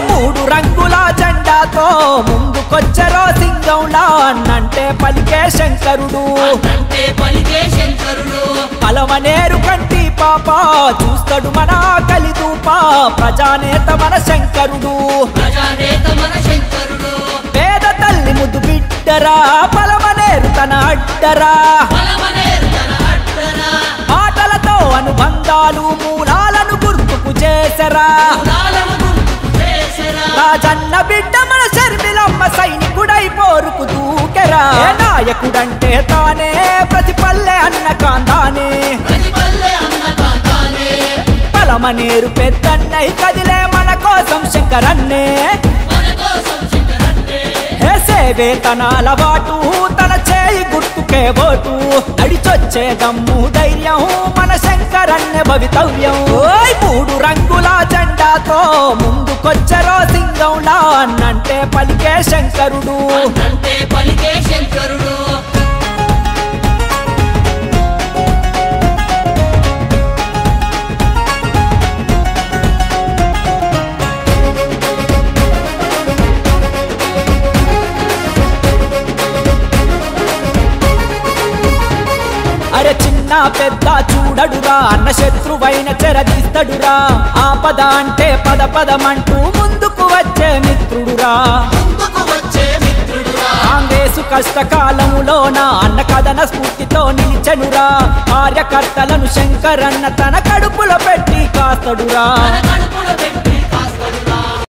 మూడు రంగుల జెండాతో ముందుకొచ్చరో సింగంలా అన్నంటే పలికే శంకరుడు పలమనేరు కంటి పాప చూస్తాడు మన కలిదూప ప్రజానేత మన శంకరుడు పేద తల్లి ముద్దు బిడ్డరా పలమనేరు తన అడ్డరా మాటలతో అనుబంధాలు మూలాలను గుర్తుకు చేసరా రాజన్న బిడ్డ మన శర్మిలమ్మ సైనికుడై పోరుకు దూకెరా నాయకుడంటే తానే ప్రతి పల్లె అన్న కాంతానే పలమనేరు పెద్దన్నై కదిలే మన కోసం శంకరన్నే వేతన అలవాటు తన చేయి గుర్తుకే ఓటు నడిచొచ్చే దమ్ము ధైర్యం మన శంకరన్నే భవితవ్యం మూడు రంగుల జెండాతో ముందుకొచ్చరో సింగంలా అన్నంటే పలికే శంకరుడు అరే చిన్న పెద్ద చూడడురా అన్న శత్రువైన చెరదీస్తాడురా ఆపద అంటే పద పదమంటూ ముందుకు వచ్చే మిత్రుడురా కాంగ్రెసు కష్టకాలములోన అన్న కథన స్ఫూర్తితో నిలిచెనురా కార్యకర్తలను శంకరన్న తన కడుపులో పెట్టి కాస్తాడురా